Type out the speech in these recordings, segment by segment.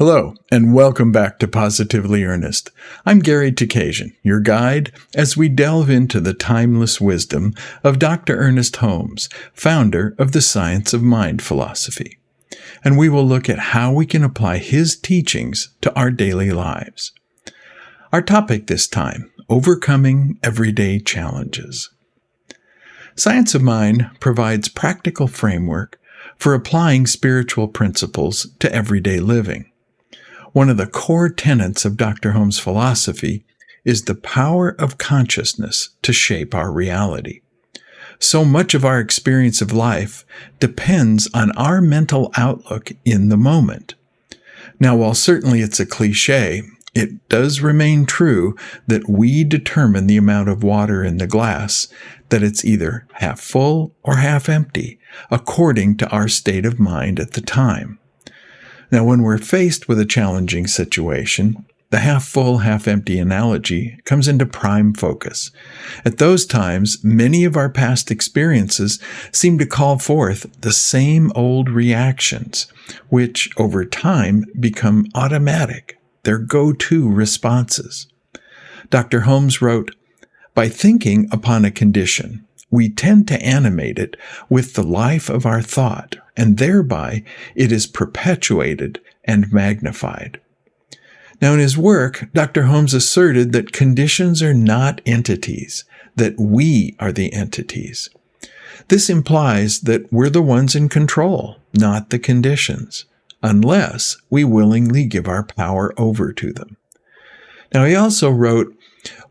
Hello, and welcome back to Positively Ernest. I'm Gary Takesian, your guide as we delve into the timeless wisdom of Dr. Ernest Holmes, founder of the Science of Mind philosophy. And we will look at how we can apply his teachings to our daily lives. Our topic this time, overcoming everyday challenges. Science of Mind provides practical framework for applying spiritual principles to everyday living. One of the core tenets of Dr. Holmes' philosophy is the power of consciousness to shape our reality. So much of our experience of life depends on our mental outlook in the moment. Now, while certainly it's a cliche, it does remain true that we determine the amount of water in the glass, that it's either half full or half empty, according to our state of mind at the time. Now, when we're faced with a challenging situation, the half-full, half-empty analogy comes into prime focus. At those times, many of our past experiences seem to call forth the same old reactions, which, over time, become automatic, their go-to responses. Dr. Holmes wrote, "By thinking upon a condition, we tend to animate it with the life of our thought, and thereby it is perpetuated and magnified." Now, in his work, Dr. Holmes asserted that conditions are not entities, that we are the entities. This implies that we're the ones in control, not the conditions, unless we willingly give our power over to them. Now, he also wrote,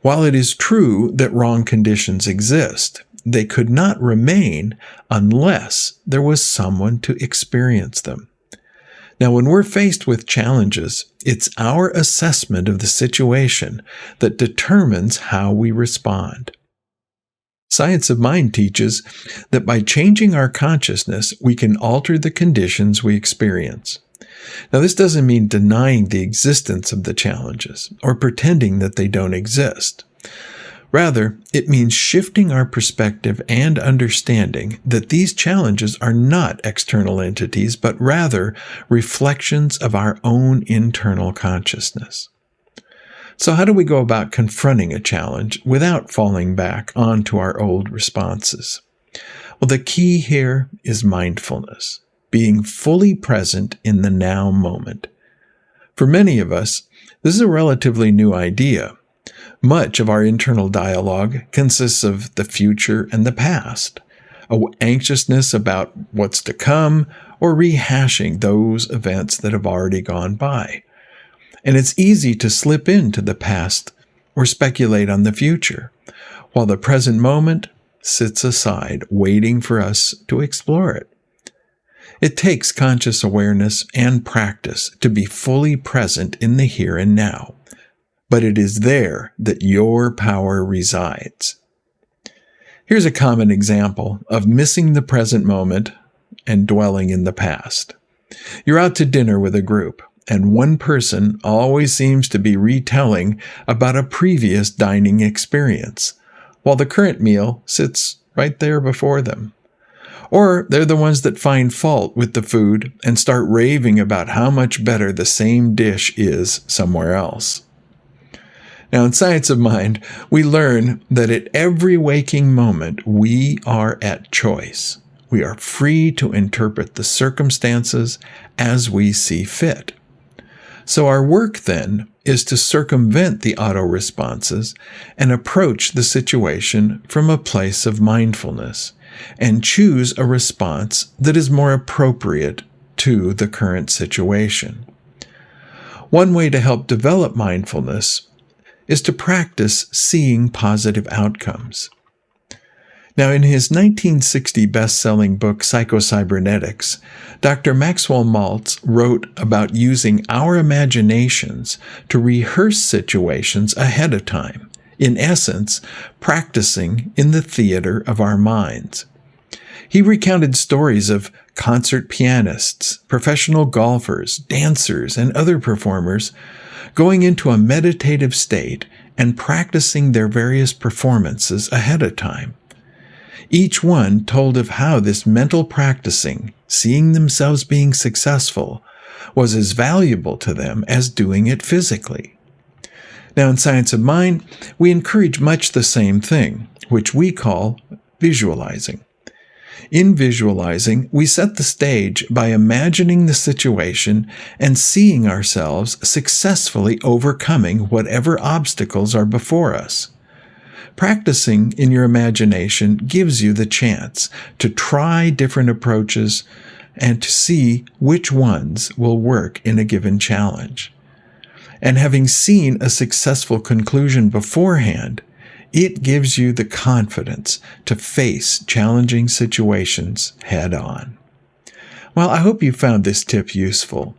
"While it is true that wrong conditions exist, they could not remain unless there was someone to experience them." Now, when we're faced with challenges, it's our assessment of the situation that determines how we respond. Science of Mind teaches that by changing our consciousness, we can alter the conditions we experience. Now, this doesn't mean denying the existence of the challenges or pretending that they don't exist. Rather, it means shifting our perspective and understanding that these challenges are not external entities, but rather reflections of our own internal consciousness. So how do we go about confronting a challenge without falling back onto our old responses? Well, the key here is mindfulness, being fully present in the now moment. For many of us, this is a relatively new idea. Much of our internal dialogue consists of the future and the past, an anxiousness about what's to come, or rehashing those events that have already gone by. And it's easy to slip into the past or speculate on the future, while the present moment sits aside, waiting for us to explore it. It takes conscious awareness and practice to be fully present in the here and now. But it is there that your power resides. Here's a common example of missing the present moment and dwelling in the past. You're out to dinner with a group, and one person always seems to be retelling about a previous dining experience, while the current meal sits right there before them. Or they're the ones that find fault with the food and start raving about how much better the same dish is somewhere else. Now, in Science of Mind, we learn that at every waking moment, we are at choice. We are free to interpret the circumstances as we see fit. So our work, then, is to circumvent the auto-responses and approach the situation from a place of mindfulness and choose a response that is more appropriate to the current situation. One way to help develop mindfulness is to practice seeing positive outcomes. Now, in his 1960 best-selling book, Psycho-Cybernetics, Dr. Maxwell Maltz wrote about using our imaginations to rehearse situations ahead of time, in essence, practicing in the theater of our minds. He recounted stories of concert pianists, professional golfers, dancers, and other performers going into a meditative state and practicing their various performances ahead of time. Each one told of how this mental practicing, seeing themselves being successful, was as valuable to them as doing it physically. Now, in Science of Mind, we encourage much the same thing, which we call visualizing. In visualizing, we set the stage by imagining the situation and seeing ourselves successfully overcoming whatever obstacles are before us. Practicing in your imagination gives you the chance to try different approaches and to see which ones will work in a given challenge. And having seen a successful conclusion beforehand, it gives you the confidence to face challenging situations head on. Well, I hope you found this tip useful.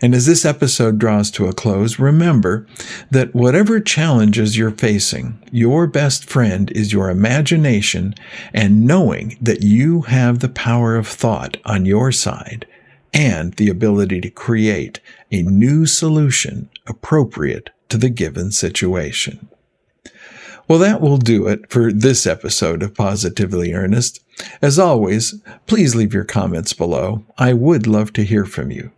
And as this episode draws to a close, remember that whatever challenges you're facing, your best friend is your imagination and knowing that you have the power of thought on your side and the ability to create a new solution appropriate to the given situation. Well, that will do it for this episode of Positively Ernest. As always, please leave your comments below. I would love to hear from you.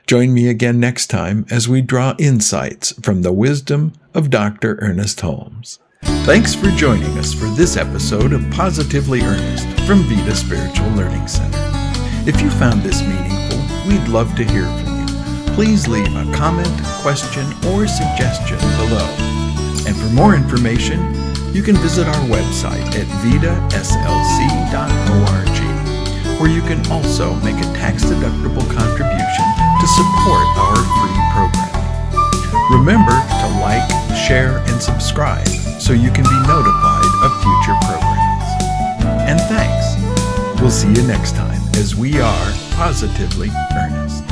Join me again next time as we draw insights from the wisdom of Dr. Ernest Holmes. Thanks for joining us for this episode of Positively Ernest from Vida Spiritual Learning Center. If you found this meaningful, we'd love to hear from you. Please leave a comment, question, or suggestion below. And for more information, you can visit our website at vidaslc.org, where you can also make a tax-deductible contribution to support our free programming. Remember to like, share, and subscribe so you can be notified of future programs. And thanks. We'll see you next time as we are Positively Ernest.